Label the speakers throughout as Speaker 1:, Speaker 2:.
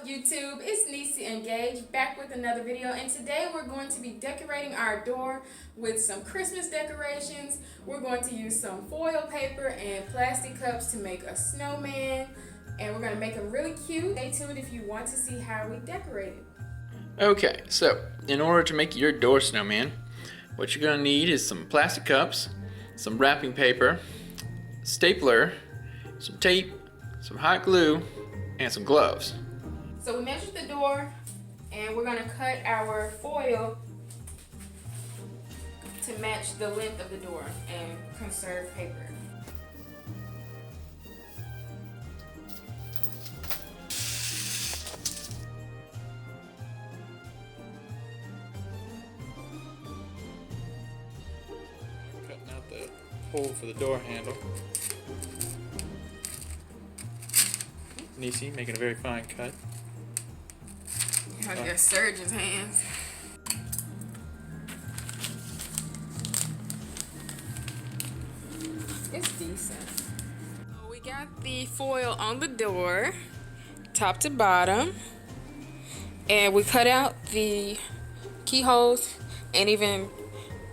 Speaker 1: YouTube? It's Nesse and Gage back with another video, and today we're going to be decorating our door with some Christmas decorations. We're going to use some foil paper and plastic cups to make a snowman, and we're going to make them really cute. Stay tuned if you want to see how we decorate it.
Speaker 2: Okay, so in order to make your door snowman, what you're going to need is some plastic cups, some wrapping paper, stapler, some tape, some hot glue, and some gloves.
Speaker 1: So we measured the door, and we're going to cut our foil to match the length of the door and conserve paper.
Speaker 2: Cutting out the hole for the door handle. Nesse making a very fine cut.
Speaker 1: You have your surgeon's hands. It's decent. So we got the foil on the door, top to bottom, and we cut out the keyholes and even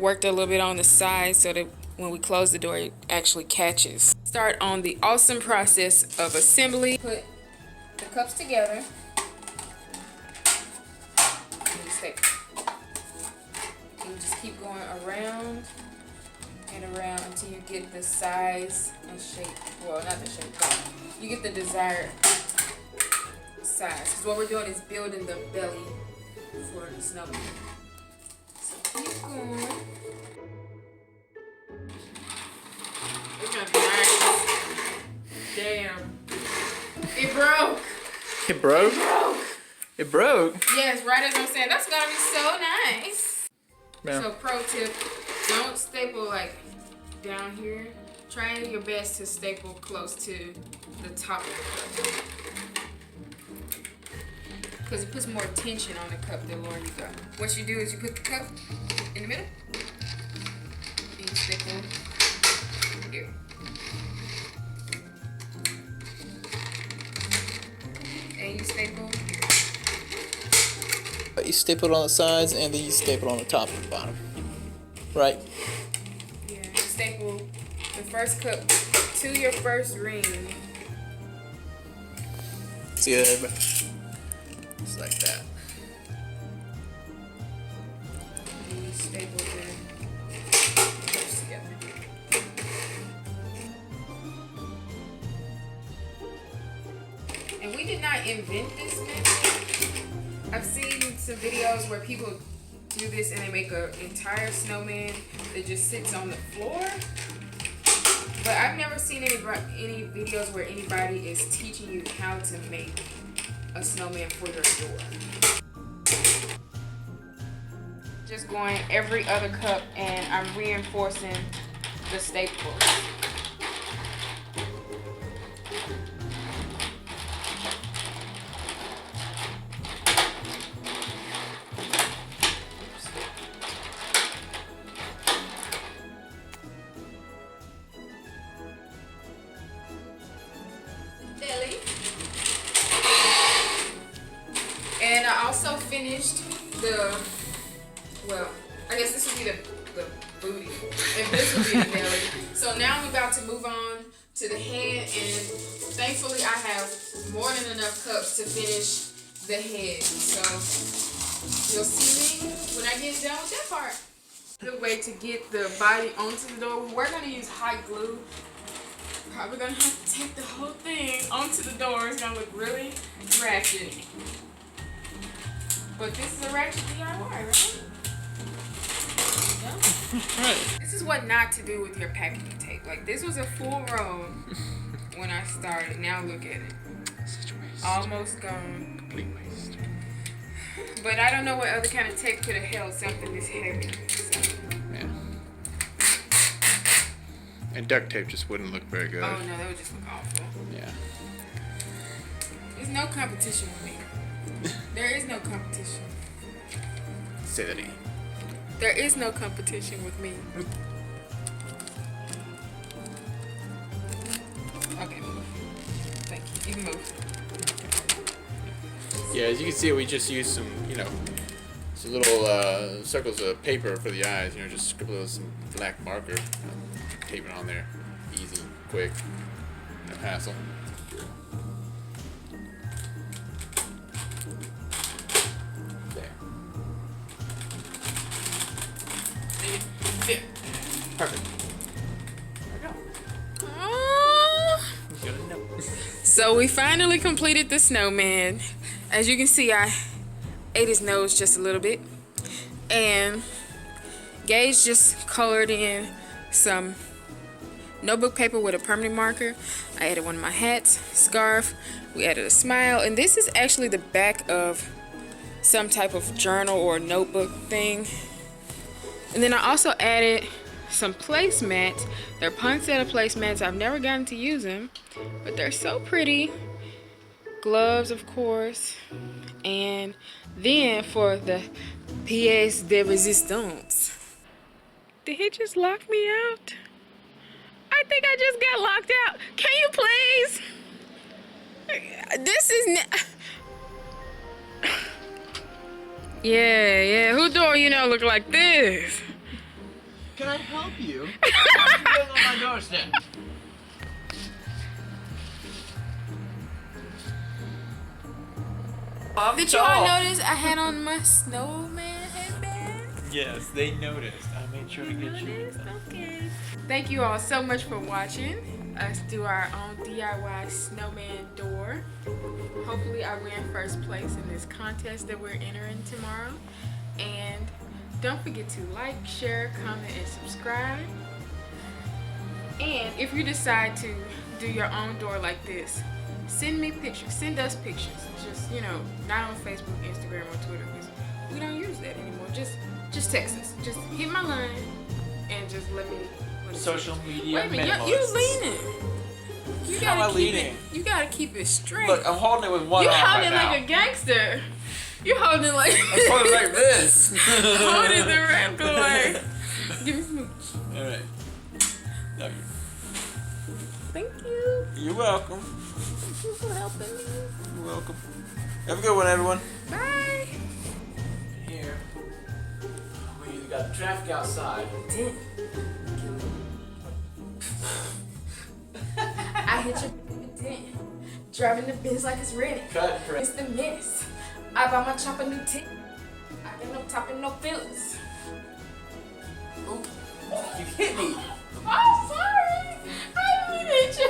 Speaker 1: worked a little bit on the side so that when we close the door, it actually catches. Start on the awesome process of assembly. Put the cups together. You just keep going around and around until you get the size and shape. Well, not the shape, but you get the desired size. Because what we're doing is building the belly for the snowman. So keep going. It's gonna be nice. Damn. It broke.
Speaker 2: It broke?
Speaker 1: It broke.
Speaker 2: It broke?
Speaker 1: Yes, right as I'm saying. That's gonna be so nice.
Speaker 2: Yeah.
Speaker 1: So pro tip, don't staple like down here. Try your best to staple close to the top of the cup. Because it puts more tension on the cup the lower you go. What you do is you put the cup in the middle. And you staple here. And you staple here.
Speaker 2: You staple it on the sides and then you staple it on the top and the bottom. Right?
Speaker 1: Yeah, you staple the first cup to your first ring.
Speaker 2: It's good. Just like that.
Speaker 1: And you staple the cups together. And we did not invent this method. I've seen some videos where people do this and they make an entire snowman that just sits on the floor. But I've never seen any videos where anybody is teaching you how to make a snowman for your door. Just going every other cup and I'm reinforcing the staples. And I also finished the, well, I guess this would be the booty, and this would be the belly. So now I'm about to move on to the head, and thankfully I have more than enough cups to finish the head. So you'll see me when I get done with that part. Good way to get the body onto the door. We're gonna use hot glue. Probably gonna have to take the whole thing onto the door. It's gonna look really ratchet. But this is a ratchet DIY, right? Yeah.
Speaker 2: Right.
Speaker 1: This is what not to do with your packing tape. Like, this was a full roll when I started. Now look at it. Almost gone.
Speaker 2: Complete waste.
Speaker 1: But I don't know what other kind of tape could have held something this heavy. So.
Speaker 2: Yeah. And duct tape just wouldn't look very good.
Speaker 1: Oh no, that would just look awful.
Speaker 2: Yeah.
Speaker 1: There's no competition with me. There is no competition.
Speaker 2: Say that again.
Speaker 1: There is no competition with me. Okay, move. Thank you. You can move.
Speaker 2: Yeah, as you can see, we just used some, some little circles of paper for the eyes. Just scribble some black marker, tape it on there, easy, quick, no hassle. There. There. Perfect. There we go.
Speaker 1: So we finally completed the snowman. As you can see, I ate his nose just a little bit. And Gage just colored in some notebook paper with a permanent marker. I added one of my hats, scarf. We added a smile. And this is actually the back of some type of journal or notebook thing. And then I also added some placemats. They're poinsettia placemats. I've never gotten to use them, but they're so pretty. Gloves, of course. And then for the pièce de résistance. Did he just lock me out? I think I just got locked out. Can you please? This is yeah. Who door look like this?
Speaker 2: Can I help you? Why are you on my doorstep?
Speaker 1: Did you all notice I had on my snowman headband?
Speaker 2: Yes, they noticed. I made sure to get you.
Speaker 1: Okay. Thank you all so much for watching us do our own DIY snowman door. Hopefully I win first place in this contest that we're entering tomorrow. And don't forget to like, share, comment, and subscribe. And if you decide to do your own door like this, send me pictures. Send us pictures. Just, not on Facebook, Instagram, or Twitter, because we don't use that anymore. Just text us. Just hit my line and just let me.
Speaker 2: Social media.
Speaker 1: Wait a minute, you leaning. You
Speaker 2: How am I
Speaker 1: keep
Speaker 2: leaning?
Speaker 1: it. You gotta keep it straight.
Speaker 2: Look, I'm holding it with one
Speaker 1: you
Speaker 2: arm
Speaker 1: holding
Speaker 2: right
Speaker 1: like
Speaker 2: now.
Speaker 1: a gangster. You holding it like.
Speaker 2: I'm holding like this.
Speaker 1: Holding the radical way. Give me smooch.
Speaker 2: All right. Love you.
Speaker 1: Thank you.
Speaker 2: You're welcome.
Speaker 1: Thank you for helping me.
Speaker 2: You're welcome. Have a good one, everyone.
Speaker 1: Bye.
Speaker 2: Here, we got traffic outside.
Speaker 1: I hit your dent. Driving the Benz like it's ready.
Speaker 2: Cut.
Speaker 1: It's the menace. I buy my chopper new tip. I got no top and no fillers.
Speaker 2: Ooh. You hit me.
Speaker 1: I'm sorry. I didn't hit you.